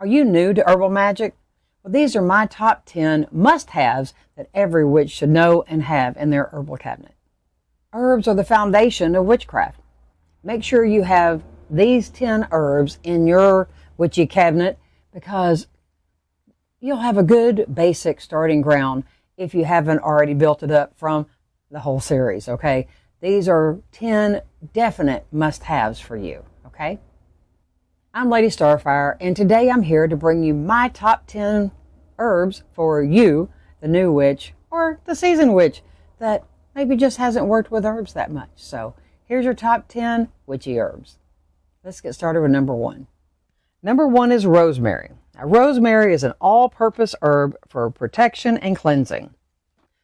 Are you new to herbal magic? Well, these are my top 10 must-haves that every witch should know and have in their herbal cabinet. Herbs are the foundation of witchcraft. Make sure you have these 10 herbs in your witchy cabinet because you'll have a good basic starting ground if you haven't already built it up from the whole series, okay? These are 10 definite must-haves for you, okay? I'm Lady StarFire, and today I'm here to bring you my top 10 herbs for you, the new witch, or the seasoned witch that maybe just hasn't worked with herbs that much. So here's your top 10 witchy herbs. Let's get started with number 1. Number 1 is rosemary. Now, rosemary is an all-purpose herb for protection and cleansing.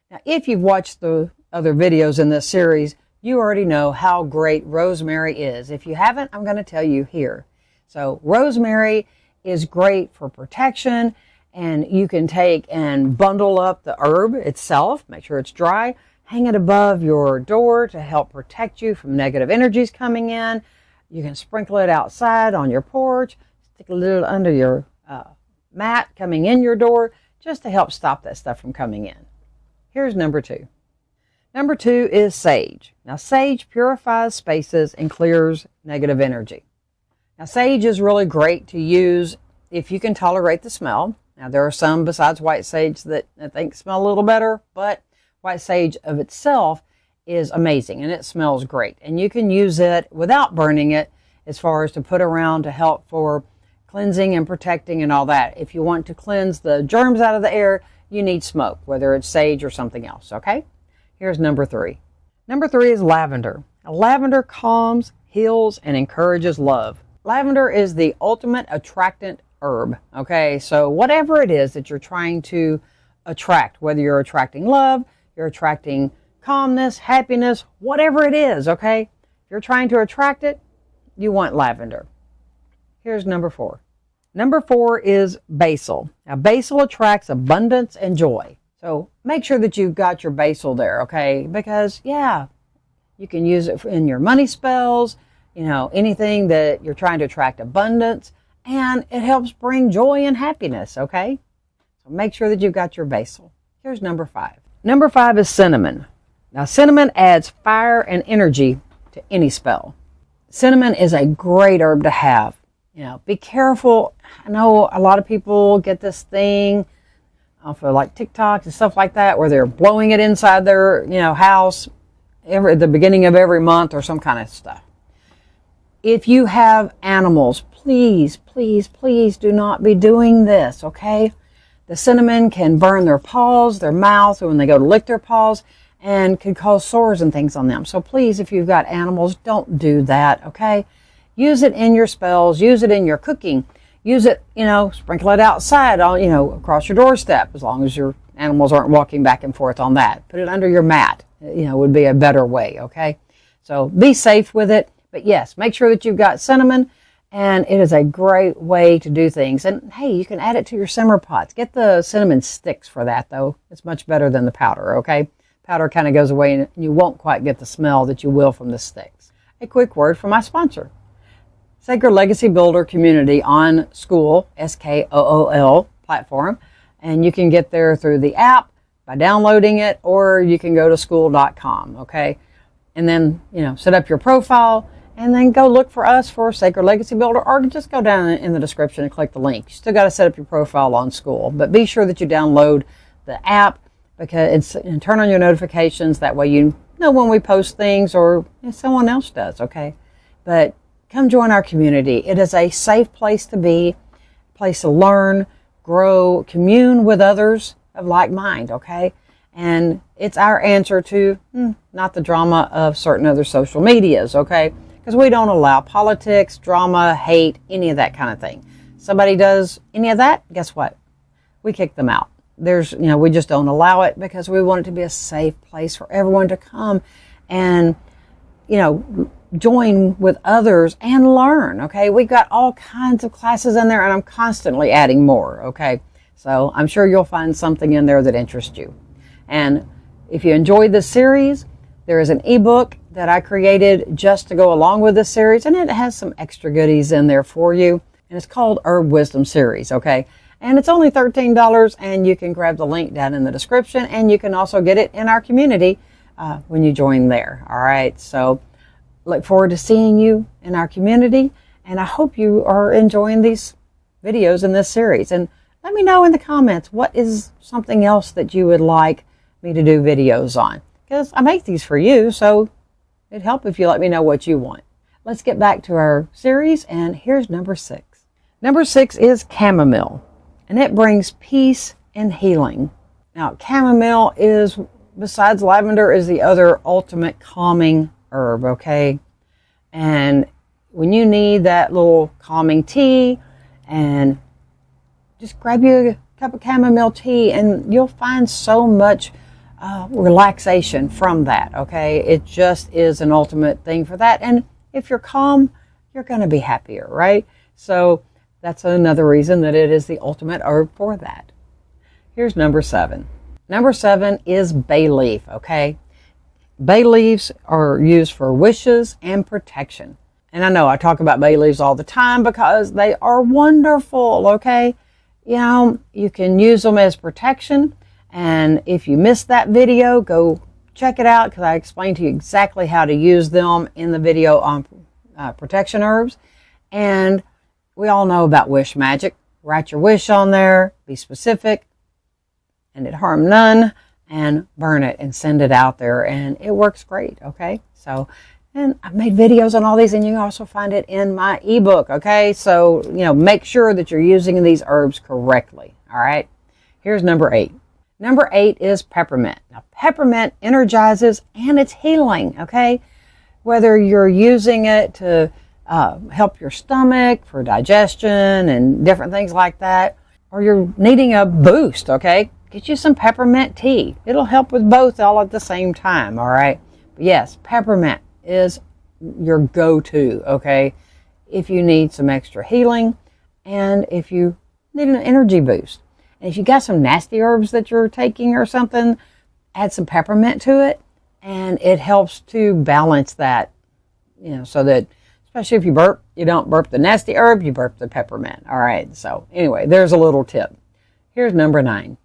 Now, if you've watched the other videos in this series, you already know how great rosemary is. If you haven't, I'm going to tell you here. So rosemary is great for protection, and you can take and bundle up the herb itself, make sure it's dry, hang it above your door to help protect you from negative energies coming in. You can sprinkle it outside on your porch, stick a little under your mat coming in your door just to help stop that stuff from coming in. Here's number 2. Number 2 is sage. Now, sage purifies spaces and clears negative energy. Now, sage is really great to use if you can tolerate the smell. Now, there are some besides white sage that I think smell a little better, but white sage of itself is amazing and it smells great. And you can use it without burning it as far as to put around to help for cleansing and protecting and all that. If you want to cleanse the germs out of the air, you need smoke, whether it's sage or something else, okay? Here's number 3. Number 3 is lavender. Now, lavender calms, heals, and encourages love. Lavender is the ultimate attractant herb, okay? So whatever it is that you're trying to attract, whether you're attracting love, you're attracting calmness, happiness, whatever it is, okay? If you're trying to attract it, you want lavender. Here's number 4. Number 4 is basil. Now, basil attracts abundance and joy. So make sure that you've got your basil there, okay? Because, yeah, you can use it in your money spells, you know, anything that you're trying to attract abundance, and it helps bring joy and happiness, okay? So make sure that you've got your basil. Here's number 5. Number 5 is cinnamon. Now, cinnamon adds fire and energy to any spell. Cinnamon is a great herb to have. You know, be careful. I know a lot of people get this thing off of like TikTok and stuff like that where they're blowing it inside their, house at the beginning of every month or some kind of stuff. If you have animals, please, please, please do not be doing this, okay? The cinnamon can burn their paws, their mouth, or when they go to lick their paws, and can cause sores and things on them. So please, if you've got animals, don't do that, okay? Use it in your spells, use it in your cooking, use it, sprinkle it outside, across your doorstep, as long as your animals aren't walking back and forth on that. Put it under your mat, would be a better way, okay? So be safe with it. But yes, make sure that you've got cinnamon, and it is a great way to do things. And hey, you can add it to your simmer pots. Get the cinnamon sticks for that, though. It's much better than the powder, okay? Powder kind of goes away, and you won't quite get the smell that you will from the sticks. A quick word from my sponsor, Sacred Legacy Builder Community on School, SKOOL platform. And you can get there through the app by downloading it, or you can go to school.com, okay? And then, set up your profile, and then go look for us for Sacred Legacy Builder, or just go down in the description and click the link. You still got to set up your profile on School, but be sure that you download the app and turn on your notifications. That way you know when we post things, or if someone else does, okay? But come join our community. It is a safe place to be, a place to learn, grow, commune with others of like mind, okay? And it's our answer to not the drama of certain other social medias, okay? Because we don't allow politics, drama, hate, any of that kind of thing. Somebody does any of that, guess what? We kick them out. We just don't allow it because we want it to be a safe place for everyone to come and, join with others and learn, okay? We've got all kinds of classes in there, and I'm constantly adding more, okay? So I'm sure you'll find something in there that interests you. And if you enjoyed this series, there is an ebook that I created just to go along with this series, and it has some extra goodies in there for you. and it's called Herb Wisdom Series, okay? And it's only $13, and you can grab the link down in the description, and you can also get it in our community when you join there, all right? So look forward to seeing you in our community, and I hope you are enjoying these videos in this series. And let me know in the comments, what is something else that you would like me to do videos on? Because I make these for you, so it'd help if you let me know what you want. Let's get back to our series, and here's number 6. Number 6 is chamomile, and it brings peace and healing. Now, chamomile is, besides lavender, is the other ultimate calming herb, okay? And when you need that little calming tea, and just grab you a cup of chamomile tea, and you'll find so much relaxation from that, okay? It just is an ultimate thing for that. And if you're calm, you're going to be happier, right? So that's another reason that it is the ultimate herb for that. Here's number 7. Number 7 is bay leaf, okay? Bay leaves are used for wishes and protection. And I know I talk about bay leaves all the time because they are wonderful, okay? You know, you can use them as protection. And if you missed that video, go check it out, because I explained to you exactly how to use them in the video on protection herbs. And we all know about wish magic. Write your wish on there, be specific, and it harm none, and burn it and send it out there, and it works great, okay? So, and I've made videos on all these, and you can also find it in my ebook, okay? So, you know, make sure that you're using these herbs correctly, all right? Here's number 8. Number 8 is peppermint. Now, peppermint energizes and it's healing, okay? Whether you're using it to help your stomach for digestion and different things like that, or you're needing a boost, okay? Get you some peppermint tea. It'll help with both all at the same time, all right? But yes, peppermint is your go-to, okay? If you need some extra healing and if you need an energy boost. And if you got some nasty herbs that you're taking or something, add some peppermint to it, and it helps to balance that, you know, so that, especially if you burp, you don't burp the nasty herb, you burp the peppermint. All right, so anyway, there's a little tip. Here's number 9.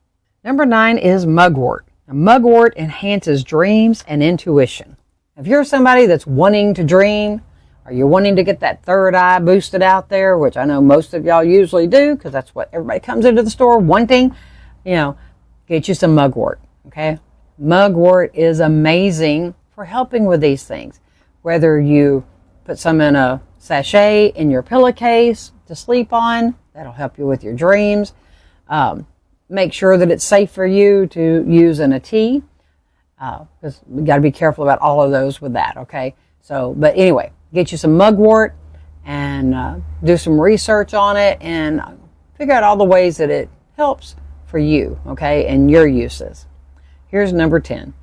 Number 9 is mugwort. Now, mugwort enhances dreams and intuition. If you're somebody that's wanting to dream, or you're wanting to get that third eye boosted out there, which I know most of y'all usually do, because that's what everybody comes into the store wanting, you know, get you some mugwort, okay? Mugwort is amazing for helping with these things. Whether you put some in a sachet in your pillowcase to sleep on, that'll help you with your dreams. Make sure that it's safe for you to use in a tea, because we got to be careful about all of those with that, okay? So, but anyway, get you some mugwort and do some research on it and figure out all the ways that it helps for you, okay, and your uses. Here's number 10.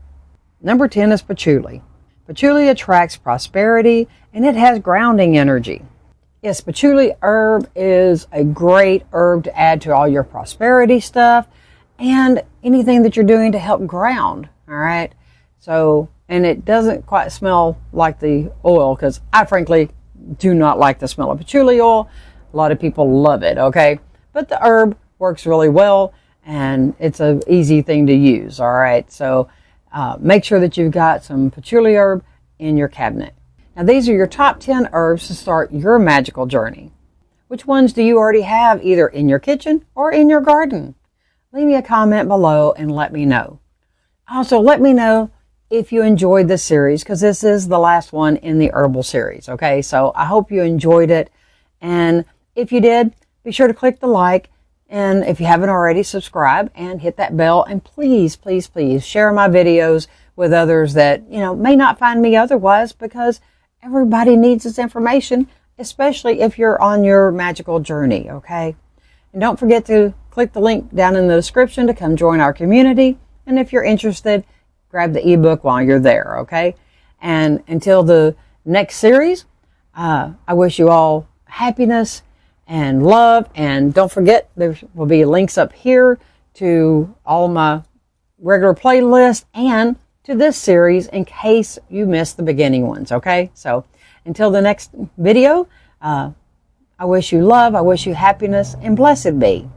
Number 10 is patchouli. Patchouli attracts prosperity, and it has grounding energy. Yes, patchouli herb is a great herb to add to all your prosperity stuff and anything that you're doing to help ground, all right? So, and it doesn't quite smell like the oil, because I frankly do not like the smell of patchouli oil. A lot of people love it, okay? But the herb works really well, and it's an easy thing to use, all right? So make sure that you've got some patchouli herb in your cabinet. Now, these are your top 10 herbs to start your magical journey. Which ones do you already have either in your kitchen or in your garden? Leave me a comment below and let me know. Also, let me know if you enjoyed this series, because this is the last one in the herbal series, okay? So I hope you enjoyed it. And if you did, be sure to click the like. And if you haven't already, subscribe and hit that bell. And please, please, please share my videos with others that, you know, may not find me otherwise, because everybody needs this information, especially if you're on your magical journey, okay? And don't forget to click the link down in the description to come join our community. And if you're interested, grab the ebook while you're there, okay? And until the next series, I wish you all happiness and love. And don't forget, there will be links up here to all my regular playlists and to this series in case you missed the beginning ones, okay? So until the next video, I wish you love, I wish you happiness, and blessed be.